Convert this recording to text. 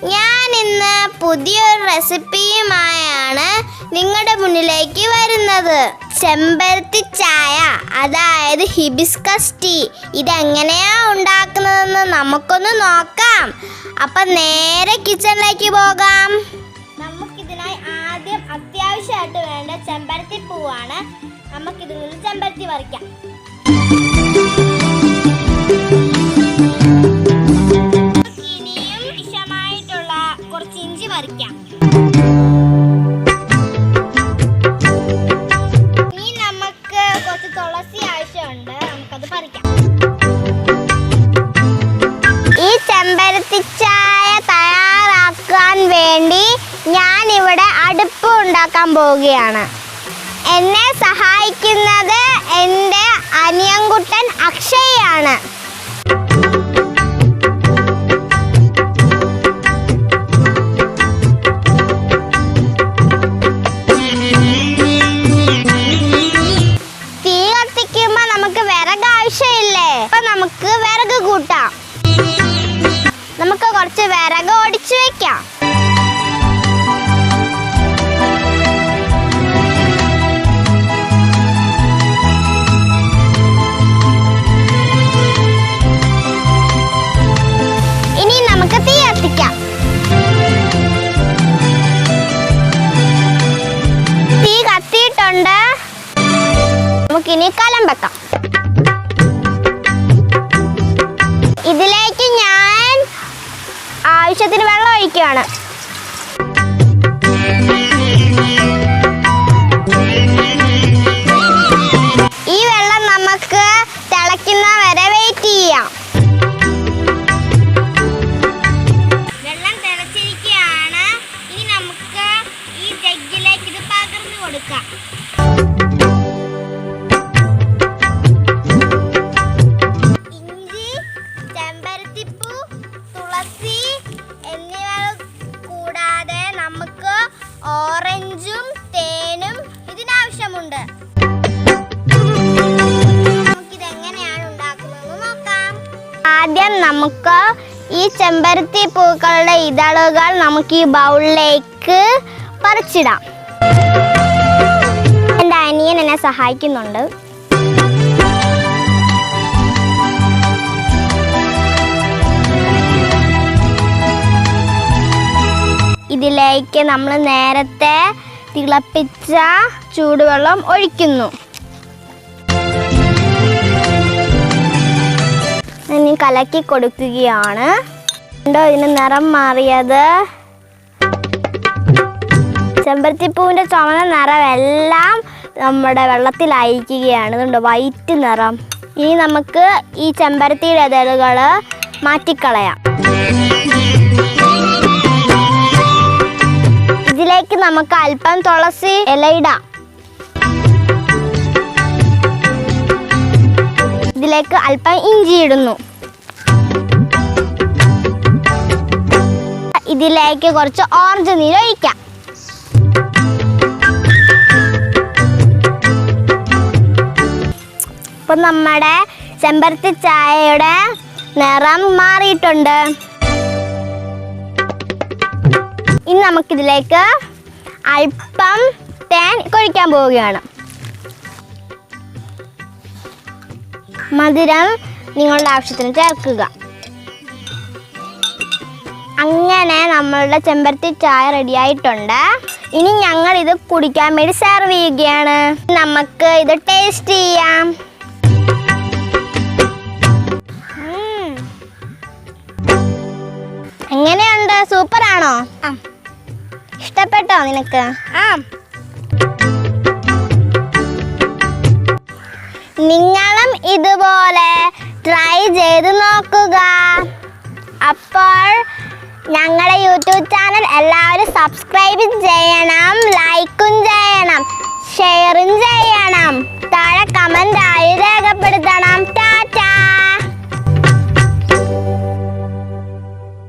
ഞാൻ ഇന്ന് പുതിയൊരു റെസിപ്പിയുമായാണ് നിങ്ങളുടെ മുന്നിലേക്ക് വരുന്നത്. ചെമ്പരത്തി ചായ, അതായത് ഹിബിസ്കസ് ടീ. ഇതെങ്ങനെയാ ഉണ്ടാക്കുന്നതെന്ന് നമുക്കൊന്ന് നോക്കാം. അപ്പം നേരെ കിച്ചണിലേക്ക് പോകാം. നമുക്കിതിനായി ആദ്യം അത്യാവശ്യമായിട്ട് വേണ്ട ചെമ്പരത്തി പൂവാണ്. നമുക്കിതിൽ നിന്ന് ചെമ്പരത്തി പറിക്കാം. കുറച്ച് ഇഞ്ചി പറിക്കാം. ഇനി നമുക്ക് കുറച്ച് തുളസി ആവശ്യമുണ്ട്. നമുക്കത് പറിക്കാം. ഈ ചെമ്പരത്തി ചായ തയ്യാറാക്കാൻ വേണ്ടി ഞാൻ ഇവിടെ അടുപ്പ് ഉണ്ടാക്കാൻ പോവുകയാണ്. എന്നെ സഹായിക്കുന്നത് എൻ്റെ അനിയൻകുട്ടൻ അക്ഷയാണ്. നമുക്ക് വിറക് കൂട്ടാം. നമുക്ക് കുറച്ച് വിറക് ഒടിച്ചു വെക്കാം. ഇനി നമുക്ക് തീ കത്തിക്കാം. തീ കത്തിയിട്ടുണ്ട്. നമുക്കിനി കലം വെക്കാം. ഇതിലേക്ക് ഞാൻ ആവശ്യത്തിന് വെള്ളം ഒഴിക്കുകയാണ്. ഈ വെള്ളം നമുക്ക് തിളയ്ക്കുന്ന വരെ വെയിറ്റ് ചെയ്യാം. വെള്ളം തിളച്ചിരിക്കുകയാണ്. ഇനി നമുക്ക് ഈ ജഗ്ഗിലേക്ക് ഇത് പകർന്നു കൊടുക്കാം. ഓറഞ്ചും തേനും ഇതിനാവശ്യമുണ്ട്. നമുക്കിതെങ്ങനെയാണ് ഉണ്ടാക്കുന്നതെന്ന് നോക്കാം. ആദ്യം നമുക്ക് ഈ ചെമ്പരത്തി പൂക്കളുടെ ഇതളുകൾ നമുക്ക് ഈ ബൗളിലേക്ക് പറിച്ചിടാം. എൻ്റെ അനിയൻ എന്നെ സഹായിക്കുന്നുണ്ട്. ഇതിലേക്ക് നമ്മൾ നേരത്തെ തിളപ്പിച്ച ചൂടുവെള്ളം ഒഴിക്കുന്നു. ഇനി കലക്കി കൊടുക്കുകയാണ്. കണ്ടോ ഇതിന് നിറം മാറിയത്? ചെമ്പരത്തിപ്പൂവിൻ്റെ ചുവന്ന നിറം എല്ലാം നമ്മുടെ വെള്ളത്തിലയക്കുകയാണ്. ഇതുണ്ട് വൈറ്റ് നിറം. ഇനി നമുക്ക് ഈ ചെമ്പരത്തിയുടെ ഇതളുകൾ മാറ്റിക്കളയാം. ഇതിലേക്ക് നമുക്ക് അല്പം തുളസി ഇല ഇടാം. ഇതിലേക്ക് അല്പം ഇഞ്ചി ഇടുന്നു. ഇതിലേക്ക് കുറച്ച് ഓറഞ്ച് നീര് ഒഴിക്കാം. ഇപ്പൊ നമ്മുടെ ചെമ്പരത്തി ചായയുടെ നിറം മാറിയിട്ടുണ്ട്. ഇനി നമുക്കിതിലേക്ക് അല്പം തേൻ ഒഴിക്കാൻ പോവുകയാണ്. മധുരം നിങ്ങളുടെ ആവശ്യത്തിന് ചേർക്കുക. അങ്ങനെ നമ്മളുടെ ചെമ്പരത്തി ചായ റെഡിയായിട്ടുണ്ട്. ഇനി ഞങ്ങൾ ഇത് കുടിക്കാൻ വേണ്ടി സെർവ് ചെയ്യുകയാണ്. നമുക്ക് ഇത് ടേസ്റ്റ് ചെയ്യാം. എങ്ങനെയുണ്ട്? സൂപ്പറാണോ? ഇഷ്ടപ്പെട്ടോ നിനക്ക്? നിങ്ങളും ഇതുപോലെ ട്രൈ ചെയ്ത് നോക്കുക. അപ്പോൾ ഞങ്ങളുടെ യൂട്യൂബ് ചാനൽ എല്ലാവരും സബ്സ്ക്രൈബ് ചെയ്യണം, ലൈക്കും ചെയ്യണം, ഷെയറും ചെയ്യണം, താഴെ കമൻ്റായി രേഖപ്പെടുത്തണം.